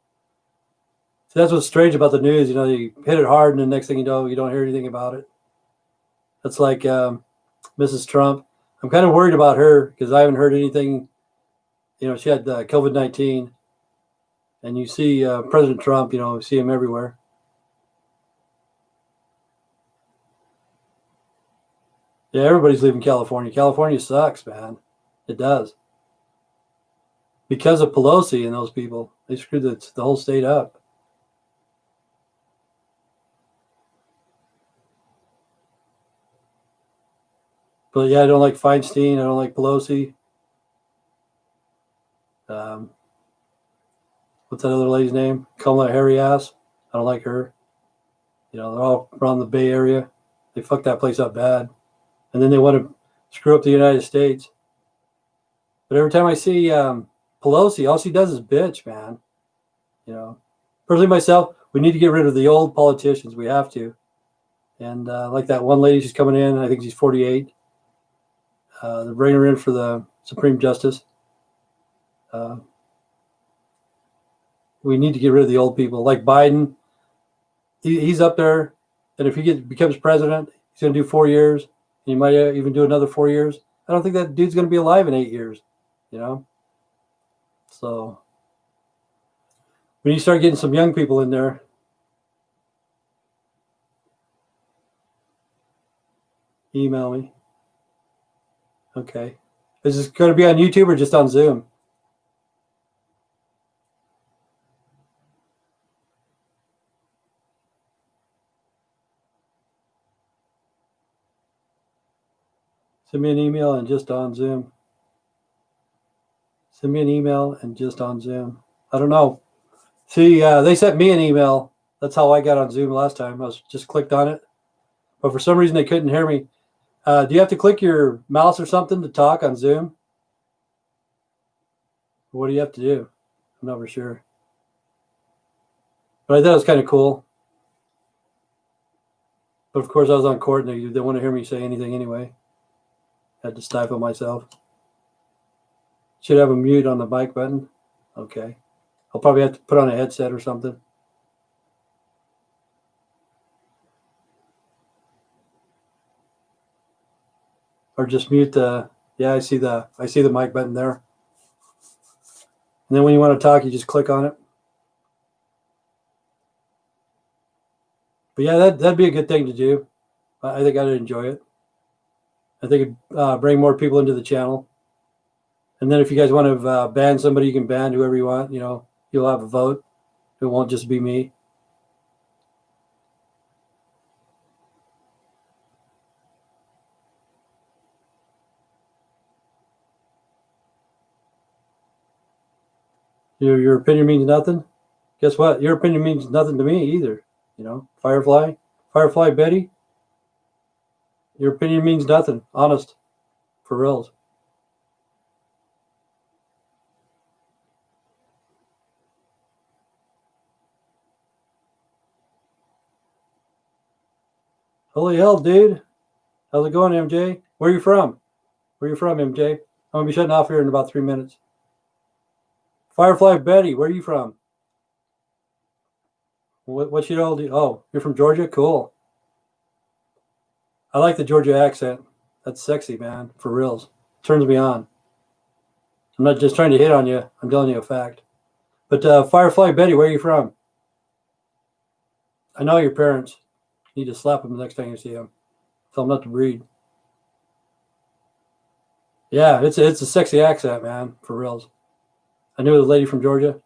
So that's what's strange about the news. You hit it hard, and the next thing you know, you don't hear anything about it. That's like Mrs. Trump. I'm kind of worried about her because I haven't heard anything. She had COVID-19, and you see President Trump. You see him everywhere. Yeah, everybody's leaving California. California sucks, man. It does. Because of Pelosi and those people, they screwed the whole state up. But yeah, I don't like Feinstein. I don't like Pelosi. What's that other lady's name? Kamala Harris. I don't like her. They're all around the Bay Area. They fucked that place up bad. And then they want to screw up the United States. But every time I see Pelosi, all she does is bitch, man. Personally myself, we need to get rid of the old politicians. We have to. And like that one lady, she's coming in. I think she's 48. They're bringing her in for the Supreme Justice. We need to get rid of the old people. Like Biden, he's up there, and if he becomes president, he's going to do 4 years. And he might even do another 4 years. I don't think that dude's going to be alive in 8 years. You know, so when you start getting some young people in there, email me. Okay, is this going to be on YouTube or just on Zoom? Send me an email and just on Zoom. Send me an email and just on Zoom. I don't know. See, they sent me an email. That's how I got on Zoom last time. I was just clicked on it, but for some reason they couldn't hear me. Do you have to click your mouse or something to talk on Zoom? What do you have to do? I'm not for sure. But I thought it was kind of cool. But of course, I was on court and they didn't want to hear me say anything anyway. I had to stifle myself. Should have a mute on the mic button. Okay. I'll probably have to put on a headset or something. Or just mute the, yeah, I see the mic button there. And then when you want to talk, you just click on it. But yeah, that'd be a good thing to do. I think I'd enjoy it. I think it'd bring more people into the channel. And then if you guys want to ban somebody, you can ban whoever you want. You know, you'll have a vote. It won't just be me. Your opinion means nothing. Guess what? Your opinion means nothing to me either. You know, Firefly Betty. Your opinion means nothing. Honest, for reals. Holy hell, dude! How's it going, MJ? Where are you from? Where are you from, MJ? I'm gonna be shutting off here in about 3 minutes. Firefly Betty, where are you from? What's your old? Oh, you're from Georgia. Cool. I like the Georgia accent. That's sexy, man. For reals. Turns me on. I'm not just trying to hit on you. I'm telling you a fact. But Firefly Betty, where are you from? I know your parents. You need to slap them the next time you see them. Tell them not to breed. Yeah, it's a sexy accent, man. For reals. I knew the lady from Georgia.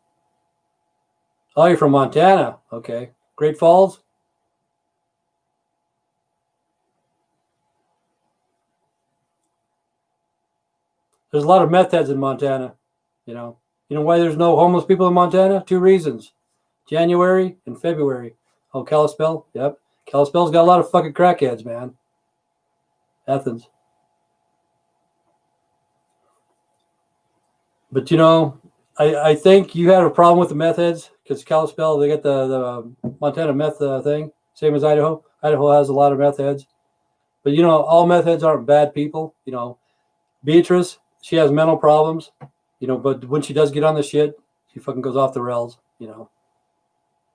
Oh, you're from Montana. Okay. Great Falls? There's a lot of meth heads in Montana. You know why there's no homeless people in Montana? 2 reasons. January and February. Oh, Kalispell? Yep. Kalispell's got a lot of fucking crackheads, man. Athens. But I think you had a problem with the meth heads because Kalispell, they got the Montana meth thing, same as Idaho. Idaho has a lot of meth heads. But all meth heads aren't bad people. Beatrice, she has mental problems, but when she does get on the shit, she fucking goes off the rails,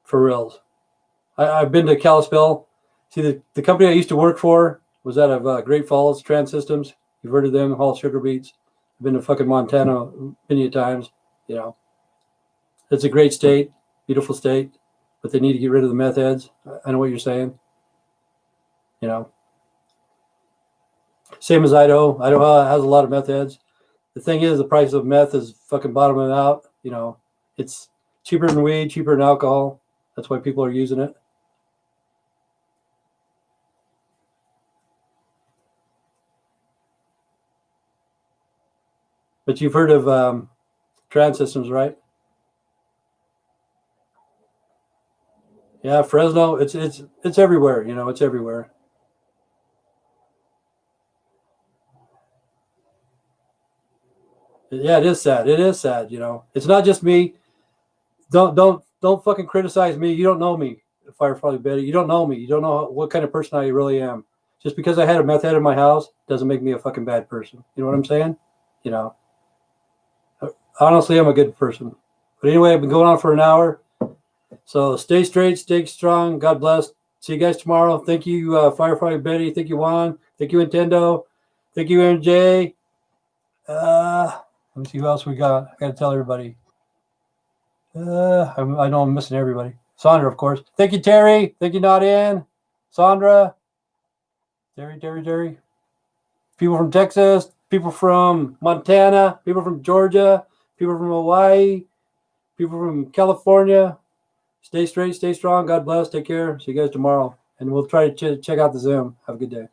for reals. I've been to Kalispell. See, the company I used to work for was out of Great Falls Trans Systems. You've heard of them, haul sugar beets. I've been to fucking Montana many a times. It's a great state, beautiful state, but they need to get rid of the meth heads. I know what you're saying. Same as Idaho. Idaho has a lot of meth heads. The thing is, the price of meth is fucking bottoming out. It's cheaper than weed, cheaper than alcohol. That's why people are using it. But you've heard of trans systems, right? Yeah, Fresno. It's everywhere. It's everywhere. Yeah, it is sad. It is sad. It's not just me. Don't fucking criticize me. You don't know me, Firefly Betty. You don't know me. You don't know what kind of person I really am. Just because I had a meth head in my house doesn't make me a fucking bad person. You know what I'm saying? Honestly, I'm a good person. But anyway, I've been going on for an hour. So stay straight, stay strong. God bless. See you guys tomorrow. Thank you, Firefighter Betty. Thank you, Juan. Thank you, Nintendo. Thank you, MJ. Let me see who else we got. I got to tell everybody. I know I'm missing everybody. Sandra, of course. Thank you, Terry. Thank you, Nadian. Sandra. Terry. People from Texas. People from Montana. People from Georgia. People from Hawaii. People from California. Stay straight, stay strong. God bless. Take care. See you guys tomorrow. And we'll try to check out the Zoom. Have a good day.